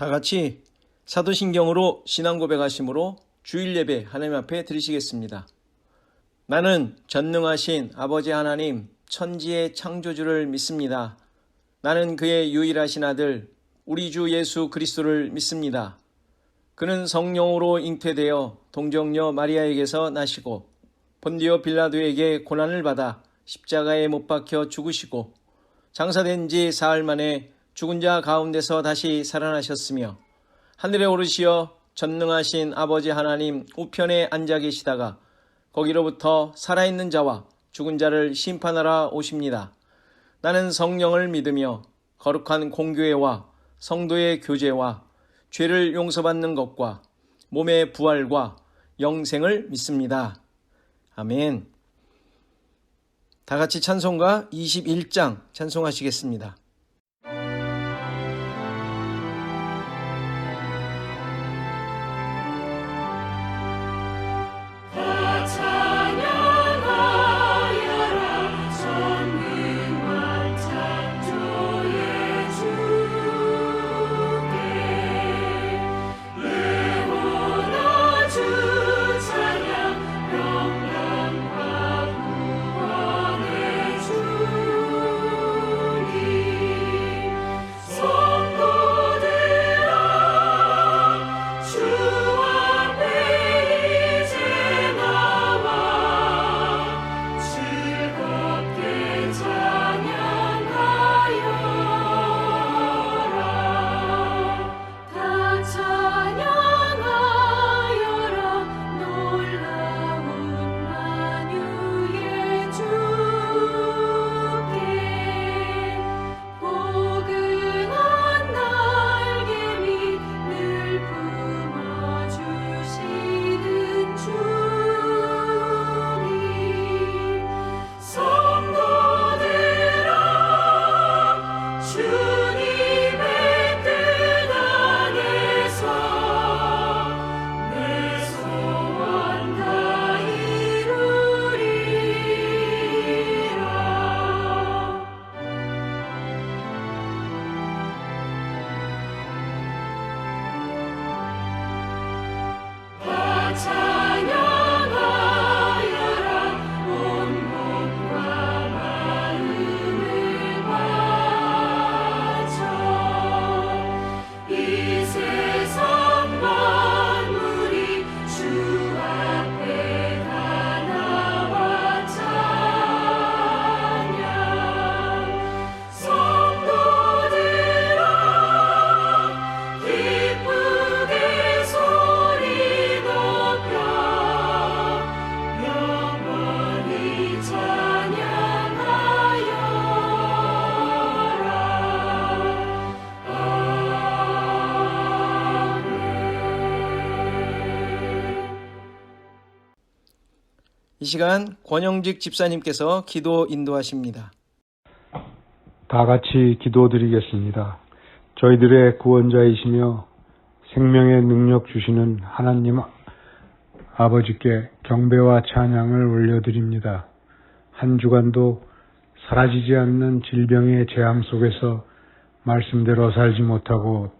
다 같이 사도신경으로 신앙 고백하심으로 주일 예배 하나님 앞에 드리시겠습니다. 나는 전능하신 아버지 하나님 천지의 창조주를 믿습니다. 나는 그의 유일하신 아들 우리 주 예수 그리스도를 믿습니다. 그는 성령으로 잉태되어 동정녀 마리아에게서 나시고 본디오 빌라도에게 고난을 받아 십자가에 못 박혀 죽으시고 장사된 지 사흘 만에 죽은 자 가운데서 다시 살아나셨으며 하늘에 오르시어 전능하신 아버지 하나님 우편에 앉아 계시다가 거기로부터 살아있는 자와 죽은 자를 심판하러 오십니다. 나는 성령을 믿으며 거룩한 공교회와 성도의 교제와 죄를 용서받는 것과 몸의 부활과 영생을 믿습니다. 아멘. 다 같이 찬송가 21장 찬송하시겠습니다. 이 시간 권영직 집사님께서 기도 인도하십니다. 다 같이 기도드리겠습니다. 저희들의 구원자이시며 생명의 능력 주시는 하나님 아버지께 경배와 찬양을 올려드립니다. 한 주간도 사라지지 않는 질병의 재앙 속에서 말씀대로 살지 못하고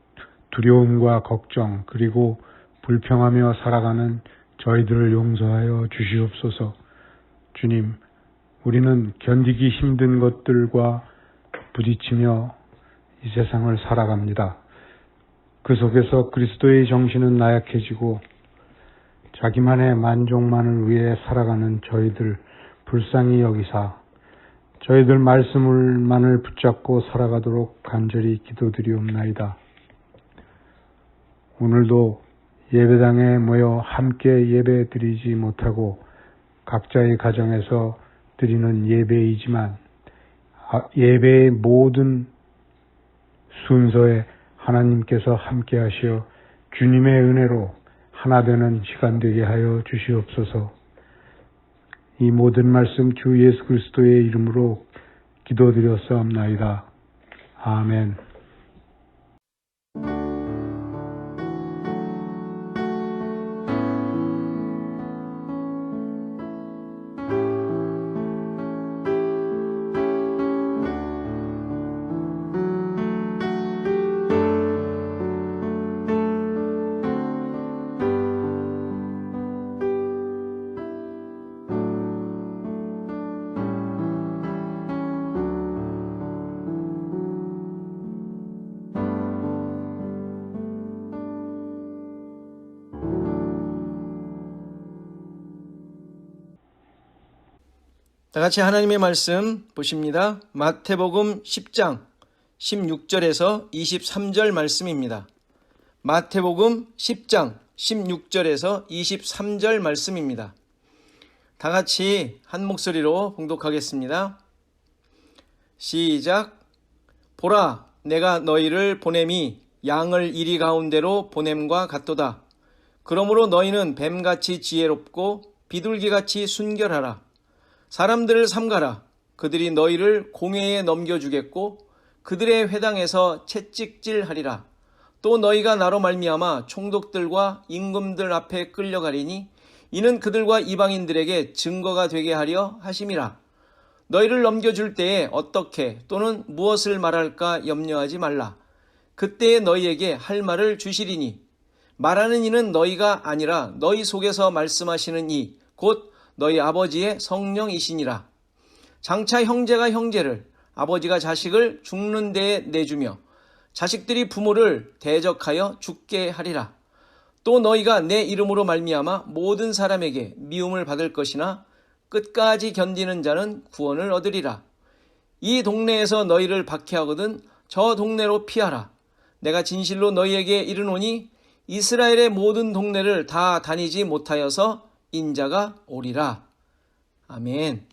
두려움과 걱정 그리고 불평하며 살아가는 저희들을 용서하여 주시옵소서. 주님, 우리는 견디기 힘든 것들과 부딪히며 이 세상을 살아갑니다. 그 속에서 그리스도의 정신은 나약해지고 자기만의 만족만을 위해 살아가는 저희들 불쌍히 여기사 저희들 말씀을만을 붙잡고 살아가도록 간절히 기도드리옵나이다. 오늘도 예배당에 모여 함께 예배 드리지 못하고 각자의 가정에서 드리는 예배이지만 예배의 모든 순서에 하나님께서 함께 하시어 주님의 은혜로 하나 되는 시간 되게 하여 주시옵소서. 이 모든 말씀 주 예수 그리스도의 이름으로 기도드렸사옵나이다. 아멘. 다 같이 하나님의 말씀 보십니다. 마태복음 10장 16절에서 23절 말씀입니다. 마태복음 10장 16절에서 23절 말씀입니다. 다 같이 한 목소리로 봉독하겠습니다. 시작. 보라, 내가 너희를 보냄이 양을 이리 가운데로 보냄과 같도다. 그러므로 너희는 뱀같이 지혜롭고 비둘기같이 순결하라. 사람들을 삼가라. 그들이 너희를 공회에 넘겨주겠고 그들의 회당에서 채찍질하리라. 또 너희가 나로 말미암아 총독들과 임금들 앞에 끌려가리니 이는 그들과 이방인들에게 증거가 되게 하려 하심이라. 너희를 넘겨줄 때에 어떻게 또는 무엇을 말할까 염려하지 말라. 그때에 너희에게 할 말을 주시리니 말하는 이는 너희가 아니라 너희 속에서 말씀하시는 이 곧 너희 아버지의 성령이시니라. 장차 형제가 형제를 아버지가 자식을 죽는 데에 내주며 자식들이 부모를 대적하여 죽게 하리라. 또 너희가 내 이름으로 말미암아 모든 사람에게 미움을 받을 것이나 끝까지 견디는 자는 구원을 얻으리라. 이 동네에서 너희를 박해하거든 저 동네로 피하라. 내가 진실로 너희에게 이르노니 이스라엘의 모든 동네를 다 다니지 못하여서 인자가 오리라. 아멘.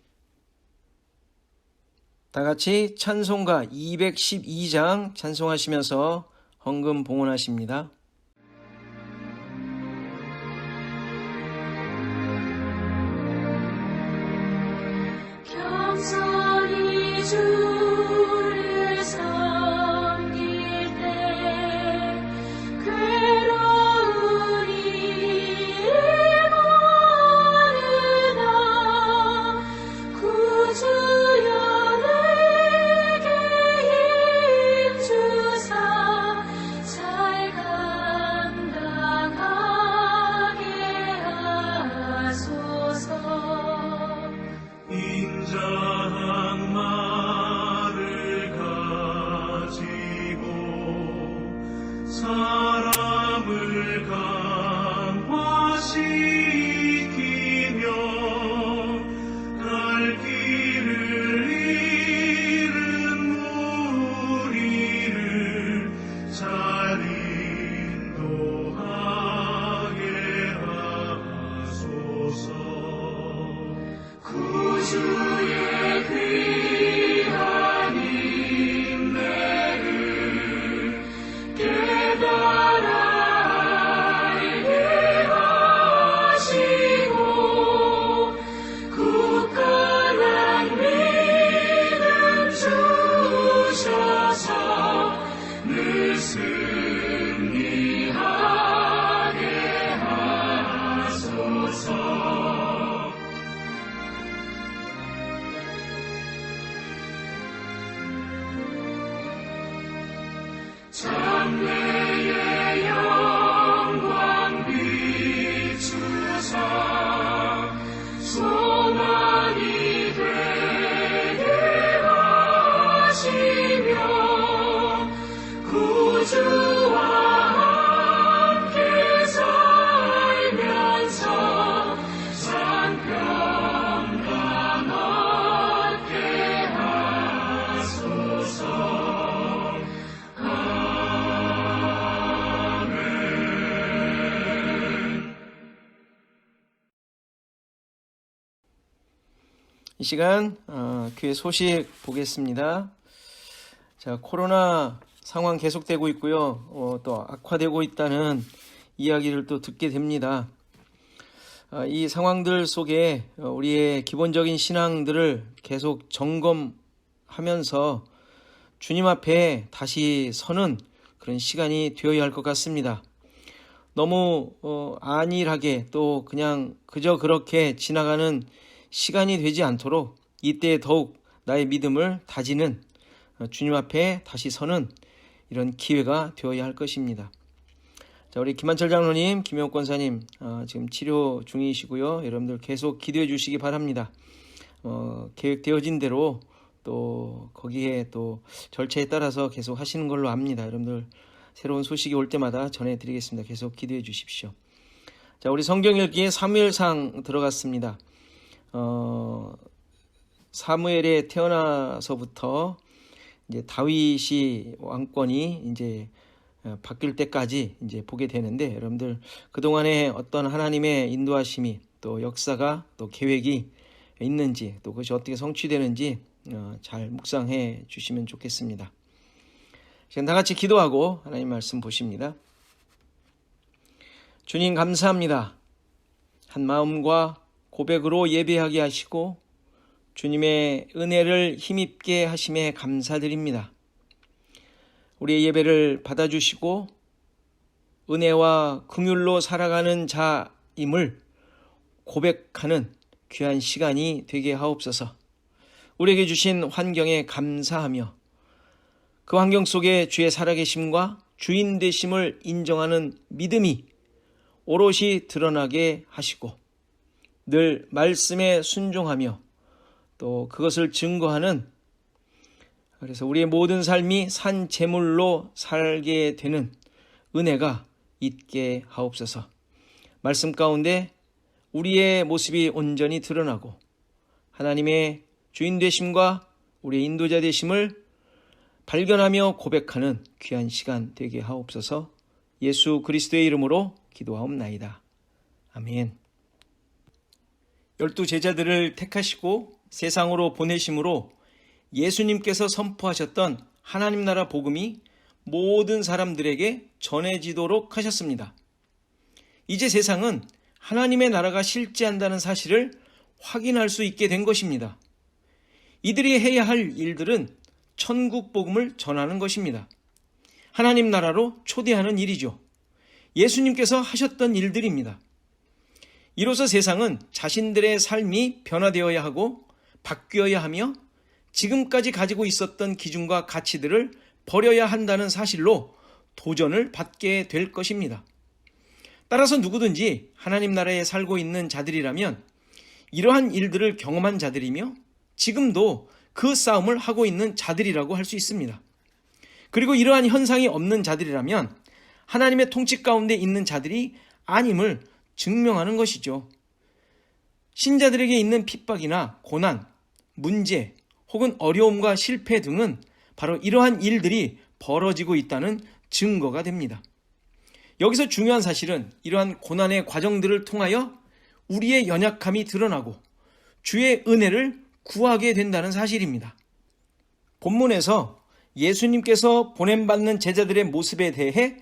다 같이 찬송가 212장 찬송하시면서 헌금 봉헌하십니다. 겸손히 주를 섬길 때 괴로운 일을 모르나 구주여 내게 힘주사 잘 감당하게 하소서. 인자한 말을 가지고 사람을 감화시키며 갈 길을 잃은 무리를 잘 인도하게 하소서. 구주의 귀한 인내를 깨달아 알게 하시고 굳건한 믿음 주셔서 늘 승리하게 하소서. 장래의 영광 비추사 소망이 되게 하시며 구주와 함께 살면서 상평강 얻게 하소서. 이 시간 교회 소식 보겠습니다. 자, 코로나 상황 계속되고 있고요. 또 악화되고 있다는 이야기를 또 듣게 됩니다. 이 상황들 속에 우리의 기본적인 신앙들을 계속 점검하면서 주님 앞에 다시 서는 그런 시간이 되어야 할 것 같습니다. 너무 안일하게 또 그냥 그저 그렇게 지나가는 시간이 되지 않도록 이때 더욱 나의 믿음을 다지는 주님 앞에 다시 서는 이런 기회가 되어야 할 것입니다. 자, 우리 김한철 장로님, 김영욱 권사님 지금 치료 중이시고요. 여러분들 계속 기도해 주시기 바랍니다. 계획되어진 대로 또 거기에 또 절차에 따라서 계속 하시는 걸로 압니다. 여러분들 새로운 소식이 올 때마다 전해드리겠습니다. 계속 기도해 주십시오. 자, 우리 성경 읽기에 사무엘상 들어갔습니다. 사무엘에 태어나서부터 이제 다윗이 왕권이 이제 바뀔 때까지 이제 보게 되는데, 여러분들 그동안에 어떤 하나님의 인도하심이 또 역사가 또 계획이 있는지, 또 그것이 어떻게 성취되는지 잘 묵상해 주시면 좋겠습니다. 지금 다 같이 기도하고 하나님 말씀 보십니다. 주님 감사합니다. 한 마음과 고백으로 예배하게 하시고 주님의 은혜를 힘입게 하심에 감사드립니다. 우리의 예배를 받아주시고 은혜와 긍휼로 살아가는 자임을 고백하는 귀한 시간이 되게 하옵소서. 우리에게 주신 환경에 감사하며 그 환경 속에 주의 살아계심과 주인 되심을 인정하는 믿음이 오롯이 드러나게 하시고 늘 말씀에 순종하며 또 그것을 증거하는, 그래서 우리의 모든 삶이 산 제물로 살게 되는 은혜가 있게 하옵소서. 말씀 가운데 우리의 모습이 온전히 드러나고 하나님의 주인 되심과 우리의 인도자 되심을 발견하며 고백하는 귀한 시간 되게 하옵소서. 예수 그리스도의 이름으로 기도하옵나이다. 아멘. 12 제자들을 택하시고 세상으로 보내심으로 예수님께서 선포하셨던 하나님 나라 복음이 모든 사람들에게 전해지도록 하셨습니다. 이제 세상은 하나님의 나라가 실제한다는 사실을 확인할 수 있게 된 것입니다. 이들이 해야 할 일들은 천국 복음을 전하는 것입니다. 하나님 나라로 초대하는 일이죠. 예수님께서 하셨던 일들입니다. 이로써 세상은 자신들의 삶이 변화되어야 하고 바뀌어야 하며 지금까지 가지고 있었던 기준과 가치들을 버려야 한다는 사실로 도전을 받게 될 것입니다. 따라서 누구든지 하나님 나라에 살고 있는 자들이라면 이러한 일들을 경험한 자들이며 지금도 그 싸움을 하고 있는 자들이라고 할 수 있습니다. 그리고 이러한 현상이 없는 자들이라면 하나님의 통치 가운데 있는 자들이 아님을 증명하는 것이죠. 신자들에게 있는 핍박이나 고난, 문제 혹은 어려움과 실패 등은 바로 이러한 일들이 벌어지고 있다는 증거가 됩니다. 여기서 중요한 사실은 이러한 고난의 과정들을 통하여 우리의 연약함이 드러나고 주의 은혜를 구하게 된다는 사실입니다. 본문에서 예수님께서 보냄받는 제자들의 모습에 대해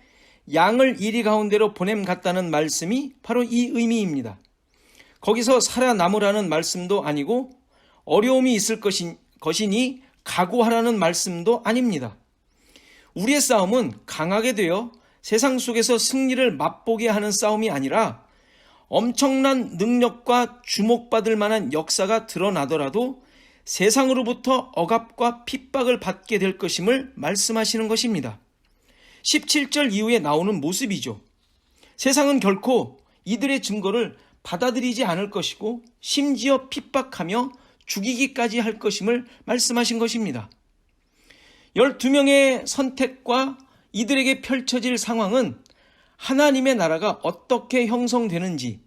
양을 이리 가운데로 보냄 같다는 말씀이 바로 이 의미입니다. 거기서 살아남으라는 말씀도 아니고 어려움이 있을 것이니 각오하라는 말씀도 아닙니다. 우리의 싸움은 강하게 되어 세상 속에서 승리를 맛보게 하는 싸움이 아니라 엄청난 능력과 주목받을 만한 역사가 드러나더라도 세상으로부터 억압과 핍박을 받게 될 것임을 말씀하시는 것입니다. 17절 이후에 나오는 모습이죠. 세상은 결코 이들의 증거를 받아들이지 않을 것이고 심지어 핍박하며 죽이기까지 할 것임을 말씀하신 것입니다. 12명의 선택과 이들에게 펼쳐질 상황은 하나님의 나라가 어떻게 형성되는지,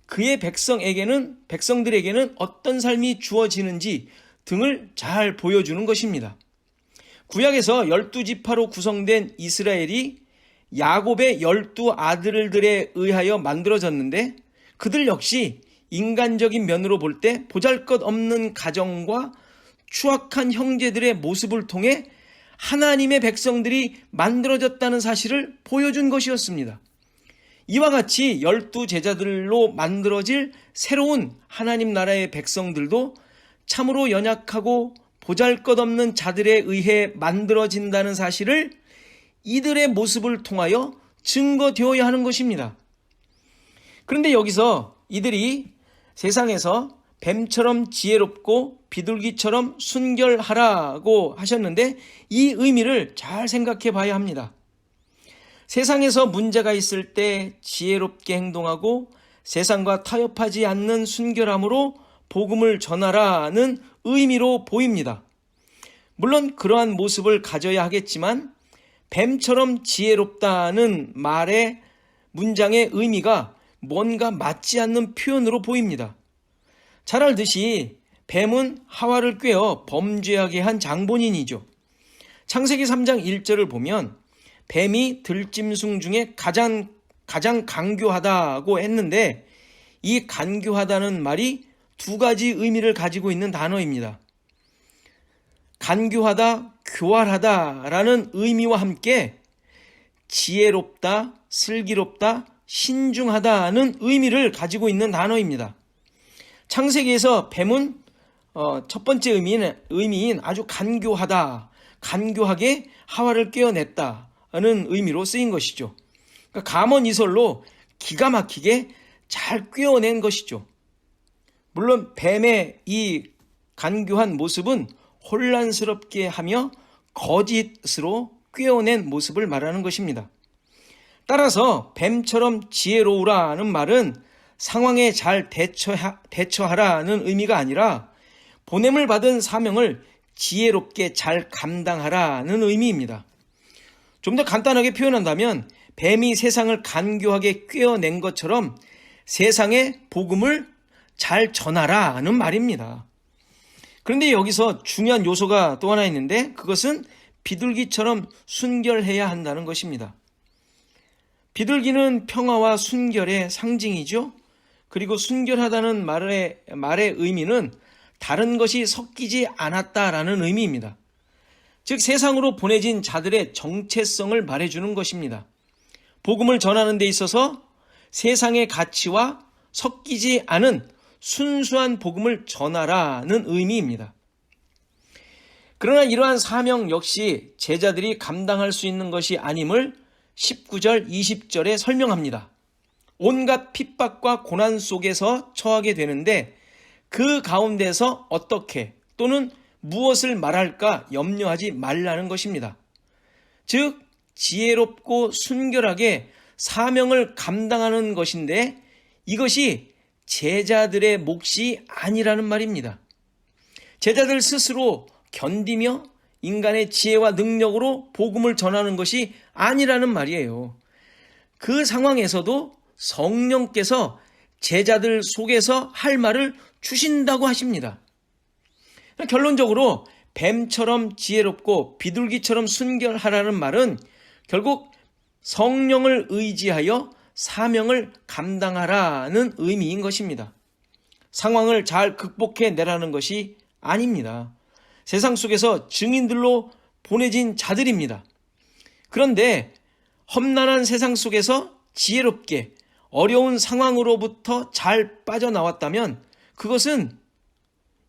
그의 백성들에게는 어떤 삶이 주어지는지 등을 잘 보여주는 것입니다. 구약에서 12지파로 구성된 이스라엘이 야곱의 12 아들들에 의하여 만들어졌는데 그들 역시 인간적인 면으로 볼 때 보잘것없는 가정과 추악한 형제들의 모습을 통해 하나님의 백성들이 만들어졌다는 사실을 보여준 것이었습니다. 이와 같이 12 제자들로 만들어질 새로운 하나님 나라의 백성들도 참으로 연약하고 보잘것없는 자들에 의해 만들어진다는 사실을 이들의 모습을 통하여 증거되어야 하는 것입니다. 그런데 여기서 이들이 세상에서 뱀처럼 지혜롭고 비둘기처럼 순결하라고 하셨는데 이 의미를 잘 생각해 봐야 합니다. 세상에서 문제가 있을 때 지혜롭게 행동하고 세상과 타협하지 않는 순결함으로 복음을 전하라는 의미로 보입니다. 물론 그러한 모습을 가져야 하겠지만 뱀처럼 지혜롭다는 말의 문장의 의미가 뭔가 맞지 않는 표현으로 보입니다. 잘 알듯이 뱀은 하와를 꿰어 범죄하게 한 장본인이죠. 창세기 3장 1절을 보면 뱀이 들짐승 중에 가장 간교하다고 했는데, 이 간교하다는 말이 두 가지 의미를 가지고 있는 단어입니다. 간교하다, 교활하다라는 의미와 함께 지혜롭다, 슬기롭다, 신중하다는 의미를 가지고 있는 단어입니다. 창세기에서 뱀은 첫 번째 의미인 아주 간교하다, 간교하게 하와를 꿰어냈다는 의미로 쓰인 것이죠. 그러니까 감언이설로 기가 막히게 잘 꿰어낸 것이죠. 물론 뱀의 이 간교한 모습은 혼란스럽게 하며 거짓으로 꿰어낸 모습을 말하는 것입니다. 따라서 뱀처럼 지혜로우라는 말은 상황에 잘 대처하라는 의미가 아니라 보냄을 받은 사명을 지혜롭게 잘 감당하라는 의미입니다. 좀 더 간단하게 표현한다면 뱀이 세상을 간교하게 꿰어낸 것처럼 세상에 복음을 잘 전하라는 말입니다. 그런데 여기서 중요한 요소가 또 하나 있는데, 그것은 비둘기처럼 순결해야 한다는 것입니다. 비둘기는 평화와 순결의 상징이죠. 그리고 순결하다는 말의 의미는 다른 것이 섞이지 않았다라는 의미입니다. 즉 세상으로 보내진 자들의 정체성을 말해주는 것입니다. 복음을 전하는 데 있어서 세상의 가치와 섞이지 않은 순수한 복음을 전하라는 의미입니다. 그러나 이러한 사명 역시 제자들이 감당할 수 있는 것이 아님을 19절, 20절에 설명합니다. 온갖 핍박과 고난 속에서 처하게 되는데 그 가운데서 어떻게 또는 무엇을 말할까 염려하지 말라는 것입니다. 즉 지혜롭고 순결하게 사명을 감당하는 것인데 이것이 제자들의 몫이 아니라는 말입니다. 제자들 스스로 견디며 인간의 지혜와 능력으로 복음을 전하는 것이 아니라는 말이에요. 그 상황에서도 성령께서 제자들 속에서 할 말을 주신다고 하십니다. 결론적으로 뱀처럼 지혜롭고 비둘기처럼 순결하라는 말은 결국 성령을 의지하여 사명을 감당하라는 의미인 것입니다. 상황을 잘 극복해내라는 것이 아닙니다. 세상 속에서 증인들로 보내진 자들입니다. 그런데 험난한 세상 속에서 지혜롭게 어려운 상황으로부터 잘 빠져나왔다면 그것은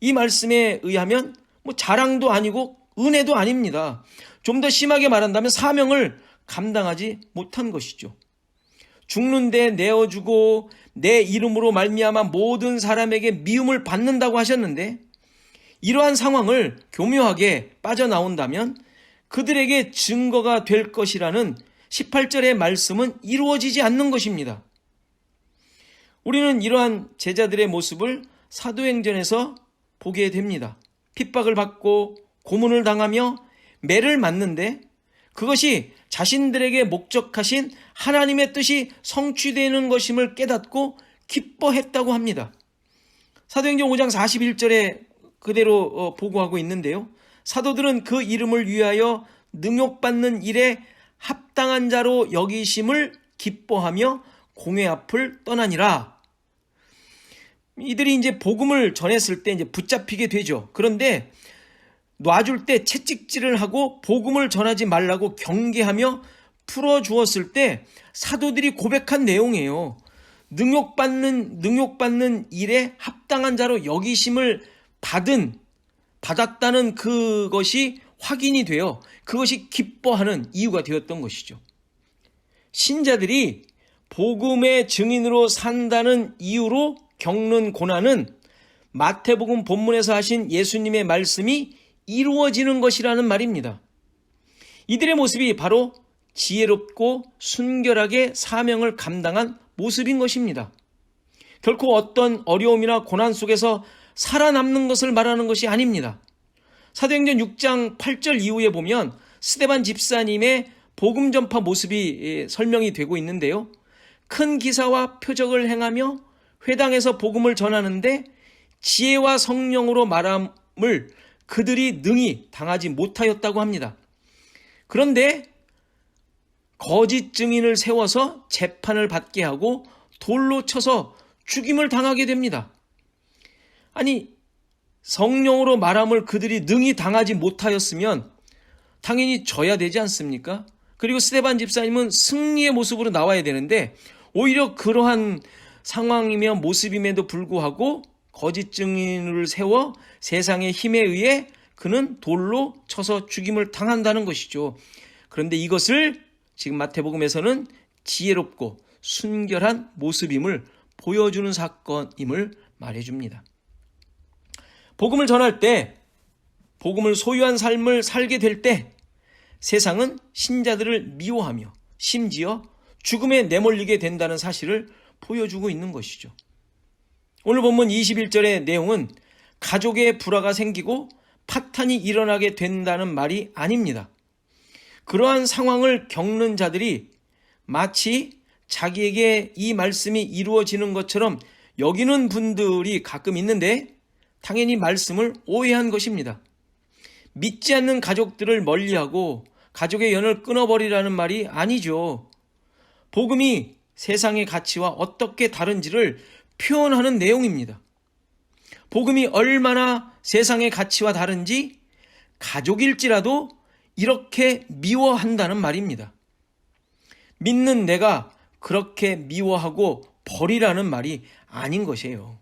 이 말씀에 의하면 자랑도 아니고 은혜도 아닙니다. 좀 더 심하게 말한다면 사명을 감당하지 못한 것이죠. 죽는 데 내어주고 내 이름으로 말미암아 모든 사람에게 미움을 받는다고 하셨는데 이러한 상황을 교묘하게 빠져나온다면 그들에게 증거가 될 것이라는 18절의 말씀은 이루어지지 않는 것입니다. 우리는 이러한 제자들의 모습을 사도행전에서 보게 됩니다. 핍박을 받고 고문을 당하며 매를 맞는데 그것이 자신들에게 목적하신 하나님의 뜻이 성취되는 것임을 깨닫고 기뻐했다고 합니다. 사도행전 5장 41절에 그대로 보고하고 있는데요. 사도들은 그 이름을 위하여 능욕받는 일에 합당한 자로 여기심을 기뻐하며 공회 앞을 떠나니라. 이들이 이제 복음을 전했을 때 이제 붙잡히게 되죠. 그런데 놔줄 때 채찍질을 하고 복음을 전하지 말라고 경계하며 풀어주었을 때 사도들이 고백한 내용이에요. 능욕받는 일에 합당한 자로 여기심을 받았다는 그것이 확인이 되어 그것이 기뻐하는 이유가 되었던 것이죠. 신자들이 복음의 증인으로 산다는 이유로 겪는 고난은 마태복음 본문에서 하신 예수님의 말씀이 이루어지는 것이라는 말입니다. 이들의 모습이 바로 지혜롭고 순결하게 사명을 감당한 모습인 것입니다. 결코 어떤 어려움이나 고난 속에서 살아남는 것을 말하는 것이 아닙니다. 사도행전 6장 8절 이후에 보면 스데반 집사님의 복음 전파 모습이 설명이 되고 있는데요. 큰 기사와 표적을 행하며 회당에서 복음을 전하는데 지혜와 성령으로 말함을 그들이 능히 당하지 못하였다고 합니다. 그런데 거짓 증인을 세워서 재판을 받게 하고 돌로 쳐서 죽임을 당하게 됩니다. 아니, 성령으로 말함을 그들이 능히 당하지 못하였으면 당연히 져야 되지 않습니까? 그리고 스데반 집사님은 승리의 모습으로 나와야 되는데 오히려 그러한 상황이며 모습임에도 불구하고 거짓 증인을 세워 세상의 힘에 의해 그는 돌로 쳐서 죽임을 당한다는 것이죠. 그런데 이것을 지금 마태복음에서는 지혜롭고 순결한 모습임을 보여주는 사건임을 말해줍니다. 복음을 전할 때, 복음을 소유한 삶을 살게 될 때 세상은 신자들을 미워하며 심지어 죽음에 내몰리게 된다는 사실을 보여주고 있는 것이죠. 오늘 본문 21절의 내용은 가족의 불화가 생기고 파탄이 일어나게 된다는 말이 아닙니다. 그러한 상황을 겪는 자들이 마치 자기에게 이 말씀이 이루어지는 것처럼 여기는 분들이 가끔 있는데 당연히 말씀을 오해한 것입니다. 믿지 않는 가족들을 멀리하고 가족의 연을 끊어버리라는 말이 아니죠. 복음이 세상의 가치와 어떻게 다른지를 표현하는 내용입니다. 복음이 얼마나 세상의 가치와 다른지 가족일지라도 이렇게 미워한다는 말입니다. 믿는 내가 그렇게 미워하고 버리라는 말이 아닌 것이에요.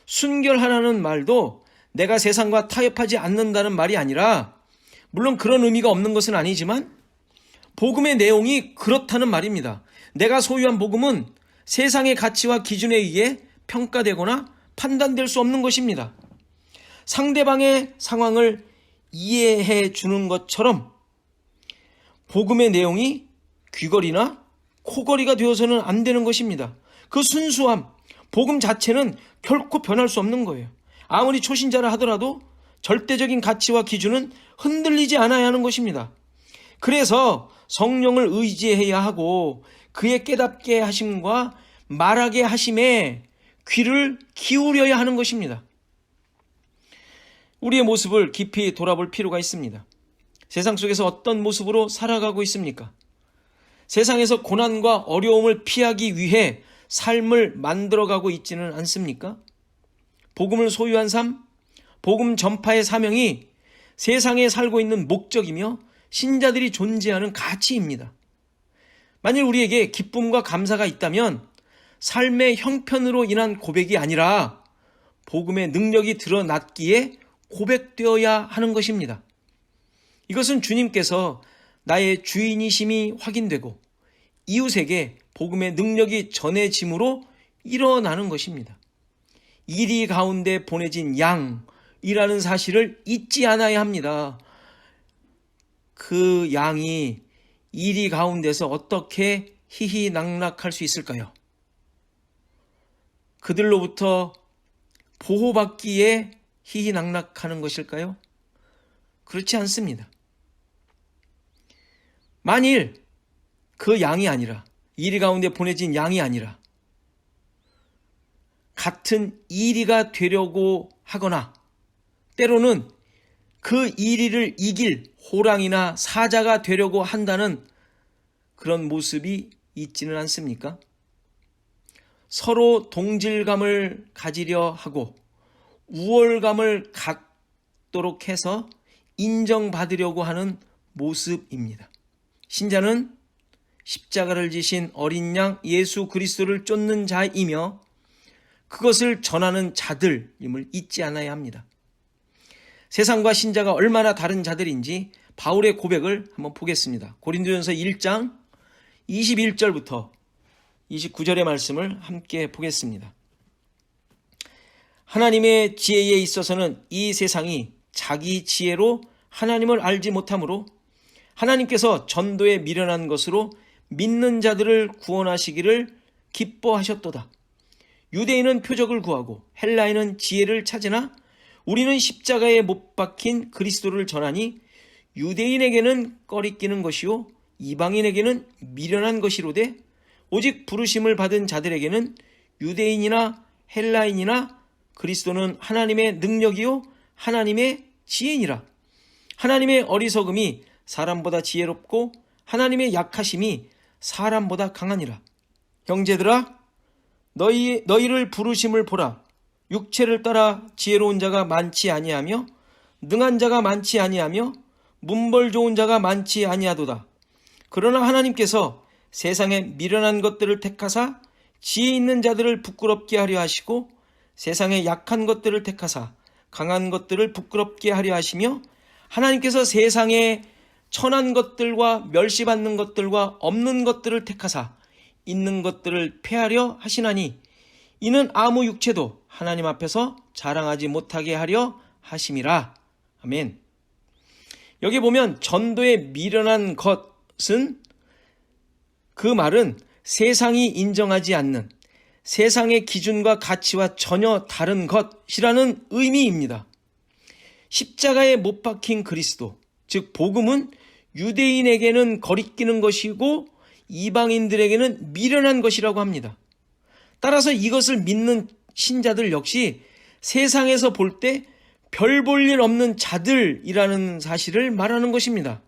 순결하라는 말도 내가 세상과 타협하지 않는다는 말이 아니라, 물론 그런 의미가 없는 것은 아니지만 복음의 내용이 그렇다는 말입니다. 내가 소유한 복음은 세상의 가치와 기준에 의해 평가되거나 판단될 수 없는 것입니다. 상대방의 상황을 이해해 주는 것처럼 복음의 내용이 귀걸이나 코걸이가 되어서는 안 되는 것입니다. 그 순수함, 복음 자체는 결코 변할 수 없는 거예요. 아무리 초신자라 하더라도 절대적인 가치와 기준은 흔들리지 않아야 하는 것입니다. 그래서 성령을 의지해야 하고 그의 깨닫게 하심과 말하게 하심에 귀를 기울여야 하는 것입니다. 우리의 모습을 깊이 돌아볼 필요가 있습니다. 세상 속에서 어떤 모습으로 살아가고 있습니까? 세상에서 고난과 어려움을 피하기 위해 삶을 만들어가고 있지는 않습니까? 복음을 소유한 삶, 복음 전파의 사명이 세상에 살고 있는 목적이며 신자들이 존재하는 가치입니다. 만일 우리에게 기쁨과 감사가 있다면 삶의 형편으로 인한 고백이 아니라 복음의 능력이 드러났기에 고백되어야 하는 것입니다. 이것은 주님께서 나의 주인이심이 확인되고 이웃에게 복음의 능력이 전해짐으로 일어나는 것입니다. 이리 가운데 보내진 양이라는 사실을 잊지 않아야 합니다. 그 양이 이리 가운데서 어떻게 희희낙낙할 수 있을까요? 그들로부터 보호받기에 희희낙낙하는 것일까요? 그렇지 않습니다. 만일 그 양이 아니라, 이리 가운데 보내진 양이 아니라 같은 이리가 되려고 하거나 때로는 그 이리를 이길 호랑이나 사자가 되려고 한다는 그런 모습이 있지는 않습니까? 서로 동질감을 가지려 하고 우월감을 갖도록 해서 인정받으려고 하는 모습입니다. 신자는 십자가를 지신 어린 양 예수 그리스도를 쫓는 자이며 그것을 전하는 자들임을 잊지 않아야 합니다. 세상과 신자가 얼마나 다른 자들인지 바울의 고백을 한번 보겠습니다. 고린도전서 1장 21절부터 29절의 말씀을 함께 보겠습니다. 하나님의 지혜에 있어서는 이 세상이 자기 지혜로 하나님을 알지 못하므로 하나님께서 전도에 미련한 것으로 믿는 자들을 구원하시기를 기뻐하셨도다. 유대인은 표적을 구하고 헬라인은 지혜를 찾으나 우리는 십자가에 못 박힌 그리스도를 전하니 유대인에게는 꺼리끼는 것이요 이방인에게는 미련한 것이로되 오직 부르심을 받은 자들에게는 유대인이나 헬라인이나 그리스도는 하나님의 능력이요 하나님의 지혜니라. 하나님의 어리석음이 사람보다 지혜롭고 하나님의 약하심이 사람보다 강하니라. 형제들아, 너희를 부르심을 보라. 육체를 따라 지혜로운 자가 많지 아니하며 능한 자가 많지 아니하며 문벌 좋은 자가 많지 아니하도다. 그러나 하나님께서 세상에 미련한 것들을 택하사 지혜 있는 자들을 부끄럽게 하려 하시고 세상에 약한 것들을 택하사 강한 것들을 부끄럽게 하려 하시며 하나님께서 세상에 천한 것들과 멸시받는 것들과 없는 것들을 택하사 있는 것들을 폐하려 하시나니 이는 아무 육체도 하나님 앞에서 자랑하지 못하게 하려 하심이라. 아멘. 여기 보면 전도에 미련한 것은, 그 말은 세상이 인정하지 않는 세상의 기준과 가치와 전혀 다른 것이라는 의미입니다. 십자가에 못 박힌 그리스도, 즉 복음은 유대인에게는 거리끼는 것이고 이방인들에게는 미련한 것이라고 합니다. 따라서 이것을 믿는 신자들 역시 세상에서 볼 때 별 볼 일 없는 자들이라는 사실을 말하는 것입니다.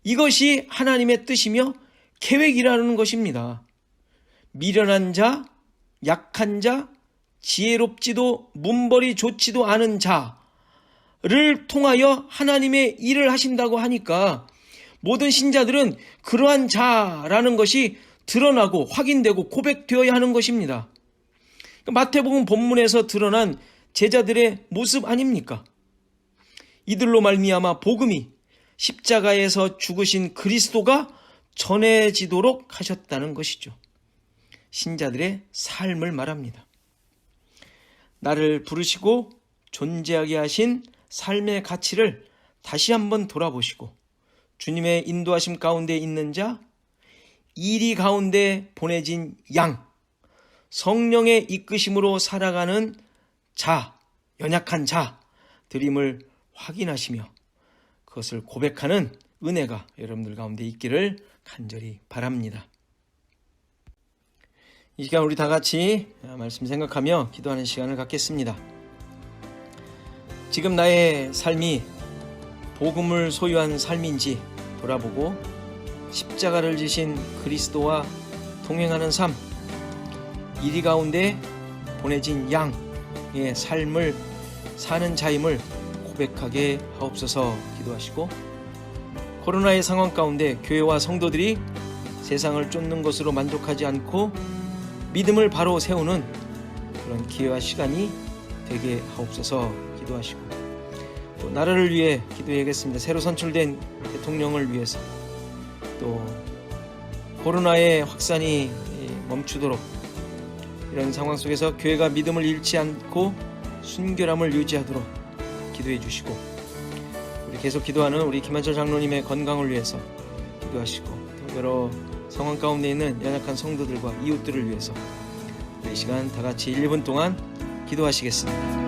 이것이 하나님의 뜻이며 계획이라는 것입니다. 미련한 자, 약한 자, 지혜롭지도 문벌이 좋지도 않은 자를 통하여 하나님의 일을 하신다고 하니까 모든 신자들은 그러한 자라는 것이 드러나고 확인되고 고백되어야 하는 것입니다. 마태복음 본문에서 드러난 제자들의 모습 아닙니까? 이들로 말미암아 복음이 십자가에서 죽으신 그리스도가 전해지도록 하셨다는 것이죠. 신자들의 삶을 말합니다. 나를 부르시고 존재하게 하신 삶의 가치를 다시 한번 돌아보시고 주님의 인도하심 가운데 있는 자, 이리 가운데 보내진 양, 성령의 이끄심으로 살아가는 자, 연약한 자들임을 확인하시며 그것을 고백하는 은혜가 여러분들 가운데 있기를 간절히 바랍니다. 이 시간 우리 다 같이 말씀 생각하며 기도하는 시간을 갖겠습니다. 지금 나의 삶이 복음을 소유한 삶인지 돌아보고 십자가를 지신 그리스도와 동행하는 삶, 이리 가운데 보내진 양의 삶을 사는 자임을 고백하게 하옵소서. 기도하시고, 코로나의 상황 가운데 교회와 성도들이 세상을 쫓는 것으로 만족하지 않고 믿음을 바로 세우는 그런 기회와 시간이 되게 하옵소서. 기도하시고, 또 나라를 위해 기도해야겠습니다. 새로 선출된 대통령을 위해서, 또 코로나의 확산이 멈추도록 이런 상황 속에서 교회가 믿음을 잃지 않고 순결함을 유지하도록 기도해 주시고, 우리 계속 기도하는 우리 김한철 장로님의 건강을 위해서 기도하시고, 또 여러 상황 가운데 있는 연약한 성도들과 이웃들을 위해서 이 시간 다 같이 1분 동안 기도하시겠습니다.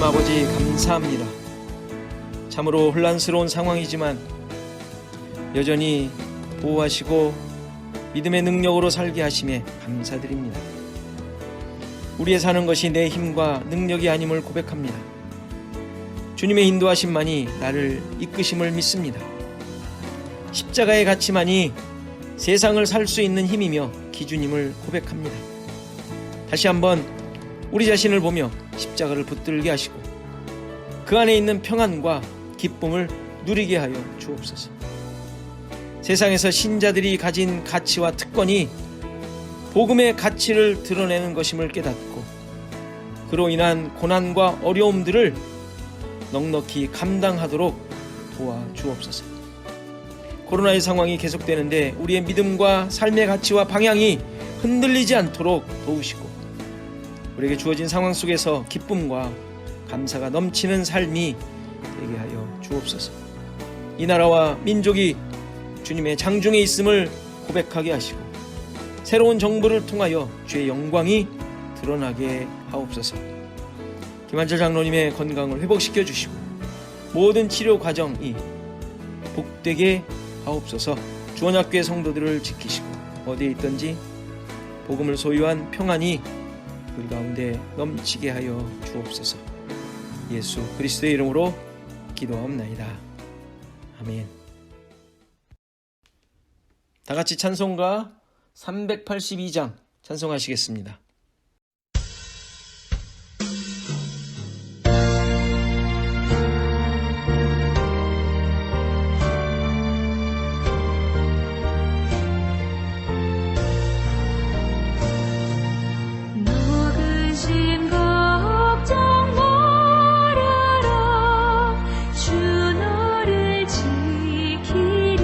하나님 아버지 감사합니다. 참으로 혼란스러운 상황이지만 여전히 보호하시고 믿음의 능력으로 살게 하심에 감사드립니다. 우리의 사는 것이 내 힘과 능력이 아님을 고백합니다. 주님의 인도하심만이 나를 이끄심을 믿습니다. 십자가의 가치만이 세상을 살 수 있는 힘이며 기준임을 고백합니다. 다시 한번 우리 자신을 보며 십자가를 붙들게 하시고 그 안에 있는 평안과 기쁨을 누리게 하여 주옵소서. 세상에서 신자들이 가진 가치와 특권이 복음의 가치를 드러내는 것임을 깨닫고 그로 인한 고난과 어려움들을 넉넉히 감당하도록 도와 주옵소서. 코로나의 상황이 계속되는데 우리의 믿음과 삶의 가치와 방향이 흔들리지 않도록 도우시고 우리에게 주어진 상황 속에서 기쁨과 감사가 넘치는 삶이 되게 하여 주옵소서. 이 나라와 민족이 주님의 장중에 있음을 고백하게 하시고 새로운 정부를 통하여 주의 영광이 드러나게 하옵소서. 김한철 장로님의 건강을 회복시켜 주시고 모든 치료 과정이 복되게 하옵소서. 주원학교의 성도들을 지키시고 어디에 있든지 복음을 소유한 평안이 우리 가운데 넘치게 하여 주옵소서. 예수 그리스도의 이름으로 기도하옵나이다. 아멘. 다 같이 찬송가 382장 찬송하시겠습니다. 녹으신 걱정 말아라 주 너를 지키리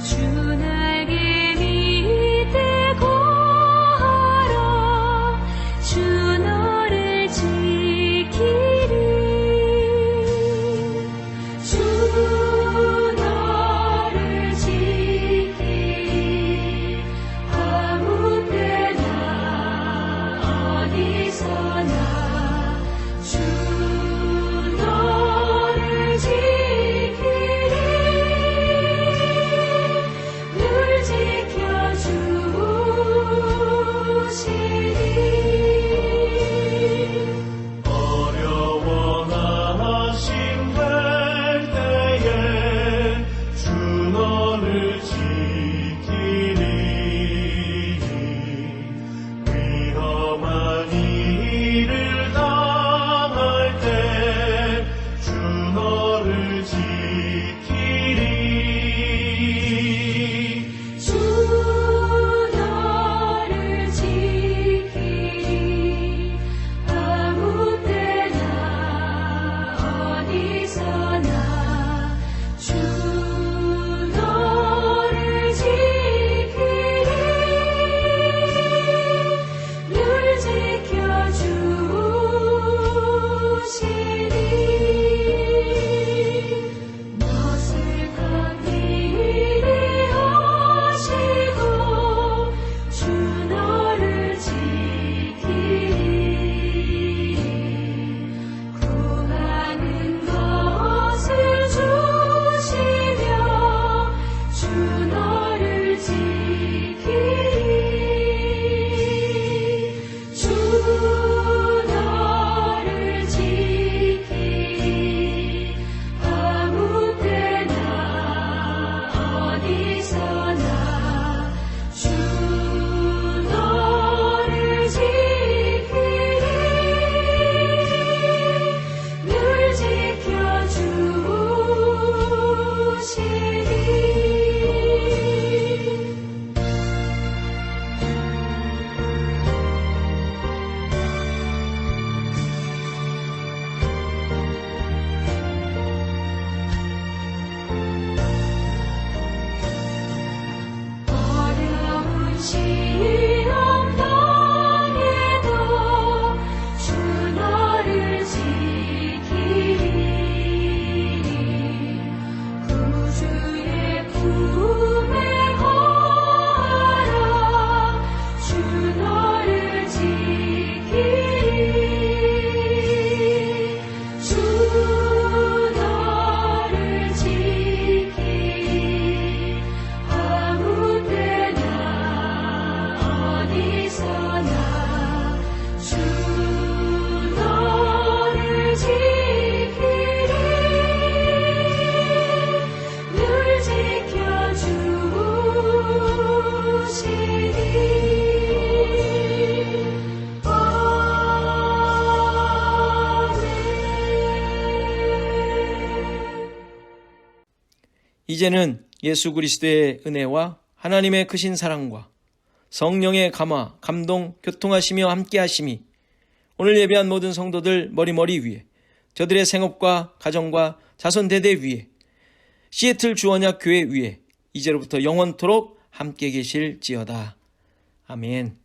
주 날개 밑에 이제는 예수 그리스도의 은혜와 하나님의 크신 사랑과 성령의 감화, 감동, 교통하시며 함께하심이 오늘 예배한 모든 성도들 머리머리 위에, 저들의 생업과 가정과 자손 대대 위에, 시애틀 주언약 교회 위에 이제로부터 영원토록 함께 계실지어다. 아멘.